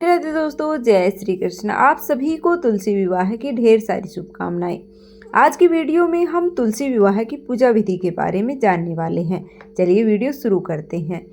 राधे दोस्तों, जय श्री कृष्ण। आप सभी को तुलसी विवाह की ढेर सारी शुभकामनाएं। आज की वीडियो में हम तुलसी विवाह की पूजा विधि के बारे में जानने वाले हैं। चलिए वीडियो शुरू करते हैं।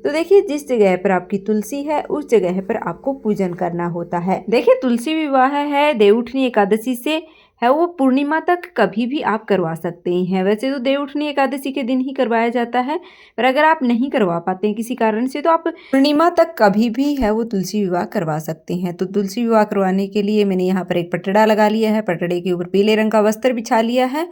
तो देखिए, जिस जगह पर आपकी तुलसी है उस जगह पर आपको पूजन करना होता है। देखिए, तुलसी विवाह है देवउठनी एकादशी से है वो पूर्णिमा तक कभी भी आप करवा सकते हैं। वैसे तो देवउठनी एकादशी के दिन ही करवाया जाता है, पर अगर आप नहीं करवा पाते हैं किसी कारण से तो आप पूर्णिमा तक कभी भी है वो तुलसी विवाह करवा सकते हैं। तो तुलसी विवाह करवाने के लिए मैंने यहाँ पर एक पटड़ा लगा लिया है। पटड़े के ऊपर पीले रंग का वस्त्र बिछा लिया है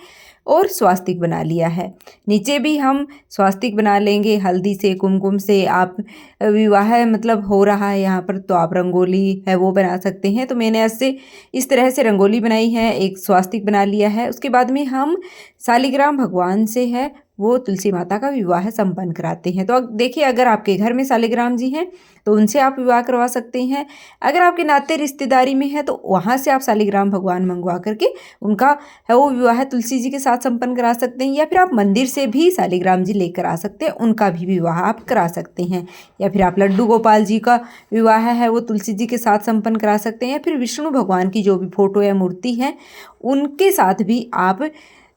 और स्वास्तिक बना लिया है। नीचे भी हम स्वास्तिक बना लेंगे हल्दी से, कुमकुम से। आप विवाह मतलब हो रहा है यहाँ पर तो आप रंगोली है वो बना सकते हैं। तो मैंने ऐसे इस तरह से रंगोली बनाई है, एक स्वास्तिक बना लिया है। उसके बाद में हम शालिग्राम भगवान से है वो तुलसी माता का विवाह संपन्न कराते हैं। तो देखिए, अगर आपके घर में शालिग्राम जी हैं तो उनसे आप विवाह करवा सकते हैं। अगर आपके नाते रिश्तेदारी में है तो वहाँ से आप शालिग्राम भगवान मंगवा करके उनका है वो विवाह तुलसी जी के साथ संपन्न करा सकते हैं। या फिर आप मंदिर से भी शालिग्राम जी लेकर आ सकते हैं, उनका भी विवाह आप करा सकते हैं। या फिर आप लड्डू गोपाल जी का विवाह है वो तुलसी जी के साथ संपन्न करा सकते हैं। या फिर विष्णु भगवान की जो भी फोटो या मूर्ति है उनके साथ भी आप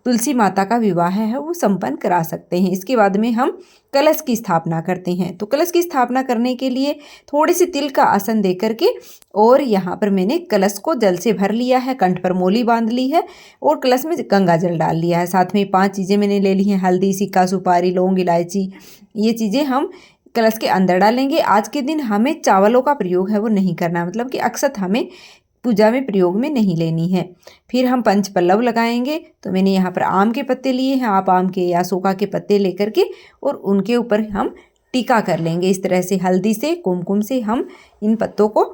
तुलसी माता का विवाह है वो संपन्न करा सकते हैं। इसके बाद में हम कलश की स्थापना करते हैं। तो कलश की स्थापना करने के लिए थोड़े से तिल का आसन दे करके और यहाँ पर मैंने कलश को जल से भर लिया है, कंठ पर मोली बांध ली है और कलश में गंगा जल डाल लिया है। साथ में 5 चीज़ें मैंने ले ली हैं, हल्दी, सिक्का, सुपारी, लौंग, इलायची। ये चीज़ें हम कलश के अंदर डालेंगे। आज के दिन हमें चावलों का प्रयोग है वो नहीं करना, मतलब कि अक्षत हमें पूजा में प्रयोग में नहीं लेनी है। फिर हम पंच पल्लव लगाएंगे। तो मैंने यहाँ पर आम के पत्ते लिए हैं, आप आम के या शोका के पत्ते लेकर के और उनके ऊपर हम टीका कर लेंगे। इस तरह से हल्दी से, कुमकुम से हम इन पत्तों को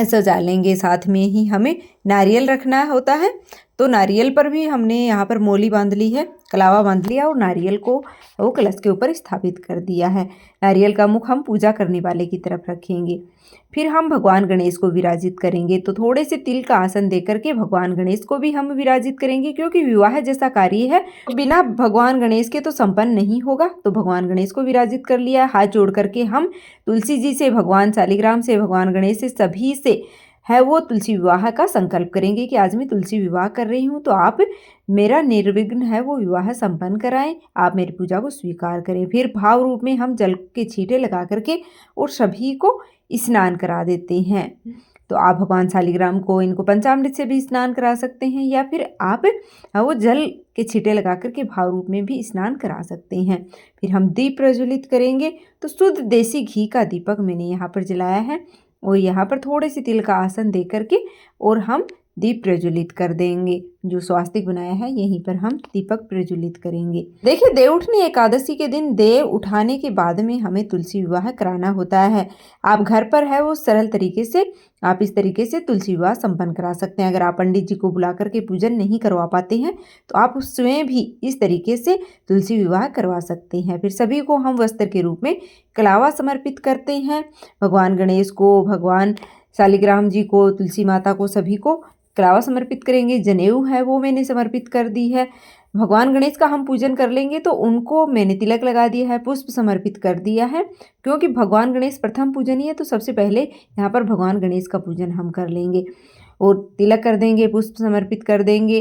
सजा लेंगे। साथ में ही हमें नारियल रखना होता है। तो नारियल पर भी हमने यहाँ पर मोली बांध ली है, कलावा बांध लिया और नारियल को वो कलश के ऊपर स्थापित कर दिया है। नारियल का मुख हम पूजा करने वाले की तरफ रखेंगे। फिर हम भगवान गणेश को विराजित करेंगे। तो थोड़े से तिल का आसन दे करके भगवान गणेश को भी हम विराजित करेंगे, क्योंकि विवाह जैसा कार्य है बिना भगवान गणेश के तो संपन्न नहीं होगा। तो भगवान गणेश को विराजित कर लिया। हाथ जोड़ करके हम तुलसी जी से, भगवान शालिग्राम से, भगवान गणेश से, सभी से है वो तुलसी विवाह का संकल्प करेंगे कि आज मैं तुलसी विवाह कर रही हूँ, तो आप मेरा निर्विघ्न है वो विवाह संपन्न कराएं, आप मेरी पूजा को स्वीकार करें। फिर भाव रूप में हम जल के छींटे लगा करके और सभी को स्नान करा देते हैं। तो आप भगवान शालिग्राम को इनको पंचामृत से भी स्नान करा सकते हैं, या फिर आप वो जल के छींटे लगा करके भाव रूप में भी स्नान करा सकते हैं। फिर हम दीप प्रज्वलित करेंगे। तो शुद्ध देसी घी का दीपक मैंने यहाँ पर जलाया है और यहाँ पर थोड़े से तिल का आसन दे करके और हम दीप प्रज्वलित कर देंगे। जो स्वास्तिक बनाया है यहीं पर हम दीपक प्रज्वलित करेंगे। देखिए, देवउठनी एकादशी के दिन देव उठाने के बाद में हमें तुलसी विवाह कराना होता है। आप घर पर है वो सरल तरीके से आप इस तरीके से तुलसी विवाह संपन्न करा सकते हैं। अगर आप पंडित जी को बुला करके पूजन नहीं करवा पाते हैं तो आप स्वयं भी इस तरीके से तुलसी विवाह करवा सकते हैं। फिर सभी को हम वस्त्र के रूप में कलावा समर्पित करते हैं। भगवान गणेश को, भगवान शालिग्राम जी को, तुलसी माता को, सभी को कलावा समर्पित करेंगे। जनेऊ है वो मैंने समर्पित कर दी है। भगवान गणेश का हम पूजन कर लेंगे तो उनको मैंने तिलक लगा दिया है, पुष्प समर्पित कर दिया है, क्योंकि भगवान गणेश प्रथम पूजनीय है। तो सबसे पहले यहाँ पर भगवान गणेश का पूजन हम कर लेंगे और तिलक कर देंगे, पुष्प समर्पित कर देंगे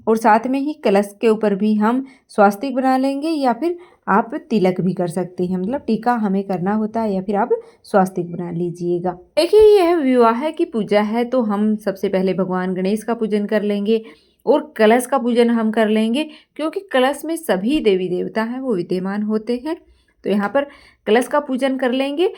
और साथ में ही कलश के ऊपर भी हम स्वास्तिक बना लेंगे, या फिर आप तिलक भी कर सकते हैं, मतलब टीका हमें करना होता है, या फिर आप स्वास्तिक बना लीजिएगा। देखिए, यह विवाह की पूजा है तो हम सबसे पहले भगवान गणेश का पूजन कर लेंगे और कलश का पूजन हम कर लेंगे, क्योंकि कलश में सभी देवी देवता हैं वो विद्यमान होते हैं। तो यहाँ पर कलश का पूजन कर लेंगे।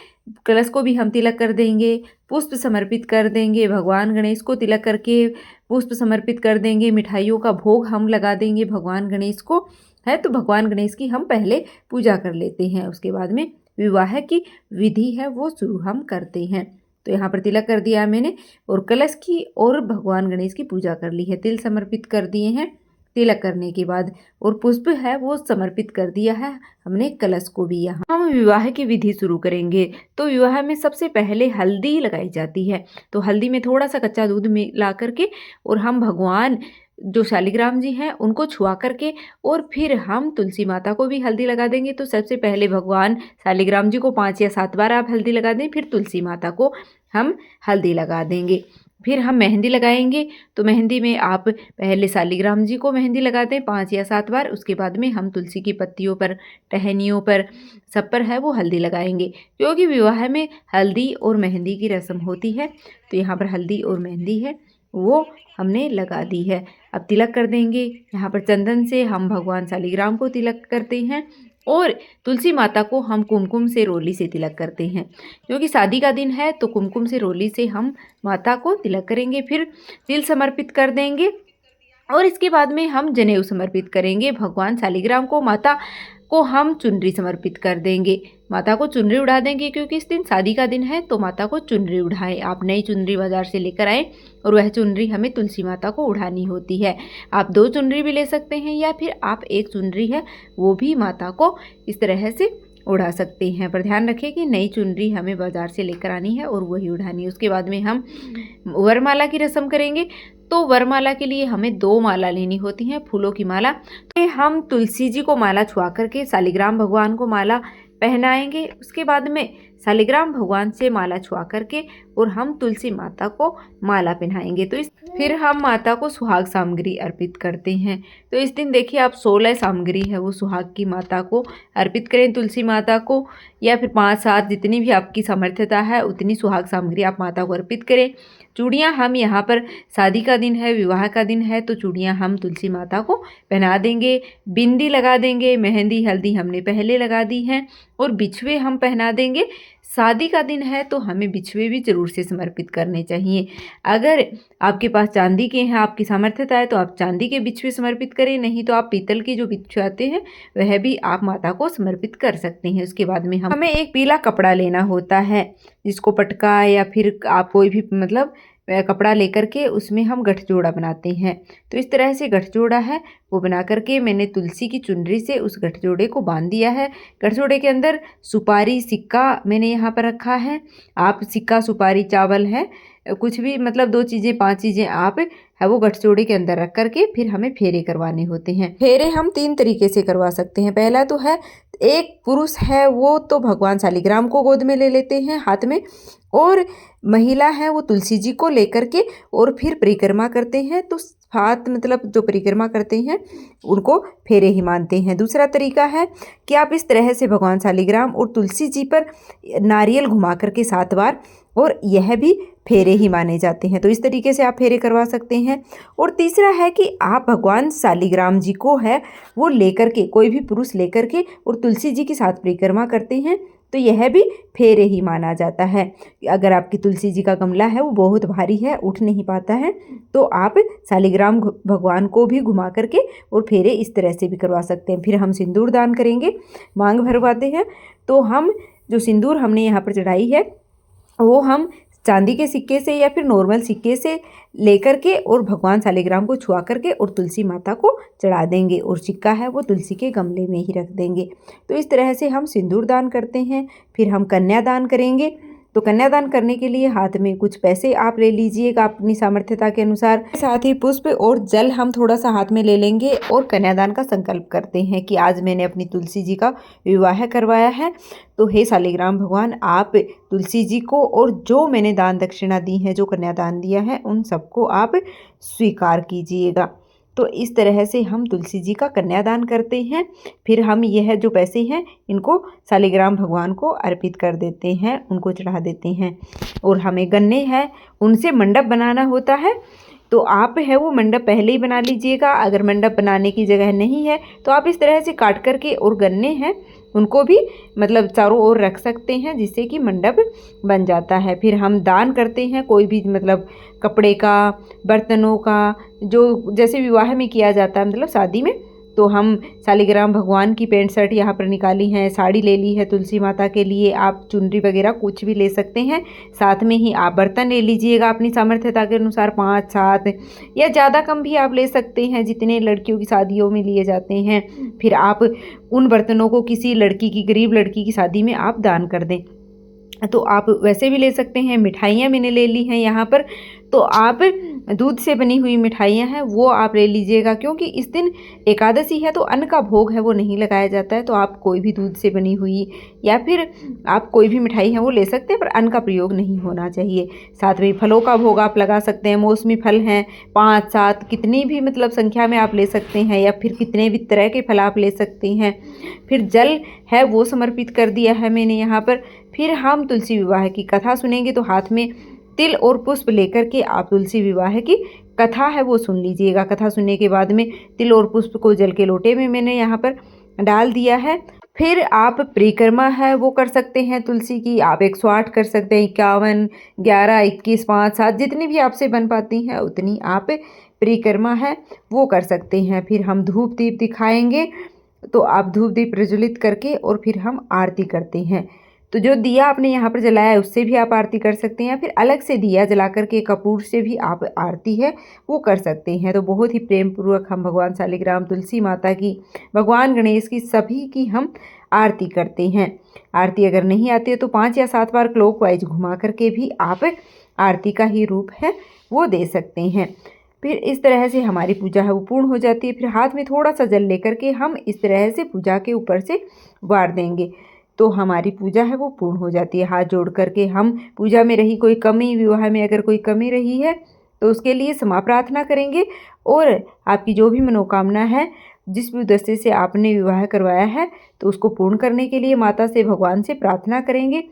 कलश को भी हम तिलक कर देंगे, पुष्प समर्पित कर देंगे। भगवान गणेश को तिलक करके पुष्प समर्पित कर देंगे। मिठाइयों का भोग हम लगा देंगे भगवान गणेश को, है तो भगवान गणेश की हम पहले पूजा कर लेते हैं। उसके बाद में विवाह की विधि है वो शुरू हम करते हैं। तो यहाँ पर तिलक कर दिया मैंने और कलश की और भगवान गणेश की पूजा कर ली है। तिल समर्पित कर दिए हैं तिलक करने के बाद, और पुष्प है वो समर्पित कर दिया है हमने कलश को भी। यहाँ हम विवाह की विधि शुरू करेंगे। तो विवाह में सबसे पहले हल्दी लगाई जाती है। तो हल्दी में थोड़ा सा कच्चा दूध मिला करके और हम भगवान जो शालिग्राम जी हैं उनको छुआ करके और फिर हम तुलसी माता को भी हल्दी लगा देंगे। तो सबसे पहले भगवान शालिग्राम जी को 5 या 7 बार आप हल्दी लगा दें, फिर तुलसी माता को हम हल्दी लगा देंगे। फिर हम मेहंदी लगाएंगे, तो मेहंदी में आप पहले शालिग्राम जी को मेहंदी लगाते हैं 5 या 7 बार, उसके बाद में हम तुलसी की पत्तियों पर, टहनियों पर, सब पर है वो हल्दी लगाएंगे, क्योंकि विवाह में हल्दी और मेहंदी की रस्म होती है। तो यहाँ पर हल्दी और मेहंदी है वो हमने लगा दी है। अब तिलक कर देंगे। यहाँ पर चंदन से हम भगवान शालिग्राम को तिलक करते हैं और तुलसी माता को हम कुमकुम से रोली से तिलक करते हैं, क्योंकि शादी का दिन है तो कुमकुम से रोली से हम माता को तिलक करेंगे। फिर तिल समर्पित कर देंगे और इसके बाद में हम जनेऊ समर्पित करेंगे भगवान शालिग्राम को। माता को हम चुनरी समर्पित कर देंगे, माता को चुनरी उड़ा देंगे, क्योंकि इस दिन शादी का दिन है तो माता को चुनरी उड़ाएं। आप नई चुनरी बाजार से लेकर आएँ और वह चुनरी हमें तुलसी माता को उड़ानी होती है। आप 2 चुनरी भी ले सकते हैं या फिर आप 1 चुनरी है वो भी माता को इस तरह से उड़ा सकते हैं, पर ध्यान रखें कि नई चुनरी हमें बाजार से लेकर आनी है और वही उड़ानी है। उसके बाद में हम वरमाला की रस्म करेंगे। तो वरमाला के लिए हमें 2 माला लेनी होती हैं, फूलों की माला। तो हम तुलसी जी को माला छुआ करके शालिग्राम भगवान को माला पहनाएंगे। उसके बाद में शालिग्राम भगवान से माला छुआ करके और हम तुलसी माता को माला पहनाएंगे। तो फिर हम माता को सुहाग सामग्री अर्पित करते हैं। तो इस दिन देखिए आप 16 सामग्री है वो सुहाग की माता को अर्पित करें, तुलसी माता को, या फिर 5-7 जितनी भी आपकी सामर्थ्यता है उतनी सुहाग सामग्री आप माता को अर्पित करें। चूड़ियाँ हम यहाँ पर, शादी का दिन है, विवाह का दिन है, तो चूड़ियाँ हम तुलसी माता को पहना देंगे, बिंदी लगा देंगे, मेहंदी हल्दी हमने पहले लगा दी है और बिछुए हम पहना देंगे। शादी का दिन है तो हमें बिछुए भी जरूर से समर्पित करने चाहिए। अगर आपके पास चांदी के हैं, आपकी सामर्थ्यता है, तो आप चांदी के बिछुए समर्पित करें, नहीं तो आप पीतल के जो बिछुए आते हैं वह भी आप माता को समर्पित कर सकते हैं। उसके बाद में हमें एक पीला कपड़ा लेना होता है, जिसको पटका या फिर आप कोई भी मतलब कपड़ा लेकर के उसमें हम गठजोड़ा बनाते हैं। तो इस तरह से गठजोड़ा है वो बना करके मैंने तुलसी की चुनरी से उस गठजोड़े को बांध दिया है। गठजोड़े के अंदर सुपारी, सिक्का मैंने यहाँ पर रखा है। आप सिक्का, सुपारी, चावल है कुछ भी, मतलब 2 चीज़ें 5 चीज़ें आप है वो गठजोड़े के अंदर रख करके फिर हमें फेरे करवाने होते हैं। फेरे हम 3 तरीके से करवा सकते हैं। पहला तो है, एक पुरुष है वो तो भगवान शालिग्राम को गोद में ले लेते हैं हाथ में, और महिला है वो तुलसी जी को लेकर के और फिर परिक्रमा करते हैं। तो हाथ मतलब जो परिक्रमा करते हैं उनको फेरे ही मानते हैं। दूसरा तरीका है कि आप इस तरह से भगवान शालिग्राम और तुलसी जी पर नारियल घुमा करके 7 बार, और यह भी फेरे ही माने जाते हैं। तो इस तरीके से आप फेरे करवा सकते हैं। और तीसरा है कि आप भगवान शालिग्राम जी को है वो लेकर के, कोई भी पुरुष लेकर के और तुलसी जी के साथ परिक्रमा करते हैं, तो यह भी फेरे ही माना जाता है। अगर आपकी तुलसी जी का गमला है वो बहुत भारी है, उठ नहीं पाता है, तो आप शालिग्राम भगवान को भी घुमा करके और फेरे इस तरह से भी करवा सकते हैं। फिर हम सिंदूर दान करेंगे, मांग भरवाते हैं। तो हम जो सिंदूर हमने यहाँ पर चढ़ाई है वो हम चांदी के सिक्के से या फिर नॉर्मल सिक्के से लेकर के और भगवान शालिग्राम को छुआ करके और तुलसी माता को चढ़ा देंगे, और सिक्का है वो तुलसी के गमले में ही रख देंगे। तो इस तरह से हम सिंदूर दान करते हैं। फिर हम कन्यादान करेंगे। तो कन्यादान करने के लिए हाथ में कुछ पैसे आप ले लीजिएगा अपनी सामर्थ्यता के अनुसार, साथ ही पुष्प और जल हम थोड़ा सा हाथ में ले लेंगे और कन्यादान का संकल्प करते हैं कि आज मैंने अपनी तुलसी जी का विवाह करवाया है, तो हे शालिग्राम भगवान आप तुलसी जी को और जो मैंने दान दक्षिणा दी है, जो कन्यादान दिया है, उन सबको आप स्वीकार कीजिएगा। तो इस तरह से हम तुलसी जी का कन्यादान करते हैं। फिर हम यह जो पैसे हैं इनको शालिग्राम भगवान को अर्पित कर देते हैं, उनको चढ़ा देते हैं। और हमें गन्ने हैं उनसे मंडप बनाना होता है, तो आप है वो मंडप पहले ही बना लीजिएगा। अगर मंडप बनाने की जगह नहीं है तो आप इस तरह से काट करके और गन्ने हैं उनको भी मतलब चारों ओर रख सकते हैं, जिससे कि मंडप बन जाता है। फिर हम दान करते हैं कोई भी मतलब कपड़े का, बर्तनों का, जो जैसे विवाह में किया जाता है मतलब शादी में। तो हम शालिग्राम भगवान की पैंट शर्ट यहाँ पर निकाली है, साड़ी ले ली है तुलसी माता के लिए, आप चुनरी वगैरह कुछ भी ले सकते हैं। साथ में ही आप बर्तन ले लीजिएगा अपनी सामर्थ्यता के अनुसार, 5-7 या ज़्यादा कम भी आप ले सकते हैं जितने लड़कियों की शादियों में लिए जाते हैं। फिर आप उन बर्तनों को किसी लड़की की, गरीब लड़की की शादी में आप दान कर दें। तो आप वैसे भी ले सकते हैं। मिठाइयाँ मैंने ले ली हैं यहाँ पर, तो आप दूध से बनी हुई मिठाइयाँ हैं वो आप ले लीजिएगा, क्योंकि इस दिन एकादशी है तो अन्न का भोग है वो नहीं लगाया जाता है। तो आप कोई भी दूध से बनी हुई या फिर आप कोई भी मिठाई है वो ले सकते हैं, पर अन्न का प्रयोग नहीं होना चाहिए। साथ में फलों का भोग आप लगा सकते हैं। मौसमी फल हैं 5-7 कितनी भी मतलब संख्या में आप ले सकते हैं, या फिर कितने भी तरह के फल आप ले सकते हैं। फिर जल है वो समर्पित कर दिया है मैंने यहाँ पर। फिर हम तुलसी विवाह की कथा सुनेंगे, तो हाथ में तिल और पुष्प लेकर के आप तुलसी विवाह की कथा है वो सुन लीजिएगा। कथा सुनने के बाद में तिल और पुष्प को जल के लोटे में मैंने यहाँ पर डाल दिया है। फिर आप परिक्रमा है वो कर सकते हैं तुलसी की। आप 108 कर सकते हैं, 51, 11, 21, 5, 7 जितनी भी आपसे बन पाती हैं उतनी आप परिक्रमा है वो कर सकते हैं। फिर हम धूप दीप दिखाएंगे, तो आप धूप दीप प्रज्वलित करके और फिर हम आरती करते हैं। तो जो दिया आपने यहाँ पर जलाया है उससे भी आप आरती कर सकते हैं, फिर अलग से दिया जला करके कपूर से भी आप आरती है वो कर सकते हैं। तो बहुत ही प्रेम पूर्वक हम भगवान शालिग्राम, तुलसी माता की, भगवान गणेश की, सभी की हम आरती करते हैं। आरती अगर नहीं आती है तो 5 या 7 बार क्लॉकवाइज घुमा करके भी आप आरती का ही रूप है वो दे सकते हैं। फिर इस तरह से हमारी पूजा है वो पूर्ण हो जाती है। फिर हाथ में थोड़ा सा जल लेकर के हम इस तरह से पूजा के ऊपर से वार देंगे, तो हमारी पूजा है वो पूर्ण हो जाती है। हाथ जोड़ करके हम पूजा में रही कोई कमी, विवाह में अगर कोई कमी रही है तो उसके लिए क्षमा प्रार्थना करेंगे, और आपकी जो भी मनोकामना है, जिस भी उद्देश्य से आपने विवाह करवाया है, तो उसको पूर्ण करने के लिए माता से, भगवान से प्रार्थना करेंगे।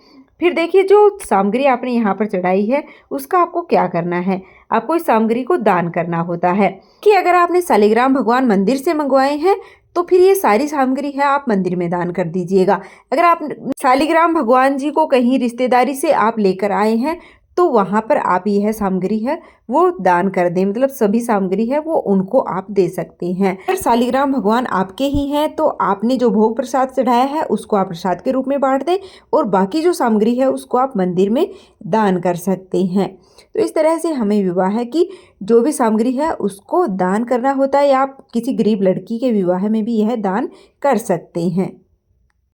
फिर देखिए जो सामग्री आपने यहाँ पर चढ़ाई है उसका आपको क्या करना है, आपको इस सामग्री को दान करना होता है। कि अगर आपने शालिग्राम भगवान मंदिर से मंगवाए हैं तो फिर ये सारी सामग्री है आप मंदिर में दान कर दीजिएगा। अगर आप शालिग्राम भगवान जी को कहीं रिश्तेदारी से आप लेकर आए हैं तो वहाँ पर आप यह सामग्री है वो दान कर दें, मतलब सभी सामग्री है वो उनको आप दे सकते हैं। अगर शालिग्राम भगवान आपके ही हैं तो आपने जो भोग प्रसाद चढ़ाया है उसको आप प्रसाद के रूप में बांट दें, और बाकी जो सामग्री है उसको आप मंदिर में दान कर सकते हैं। तो इस तरह से हमें विवाह की जो भी सामग्री है उसको दान करना होता है, या आप किसी गरीब लड़की के विवाह में भी यह दान कर सकते हैं।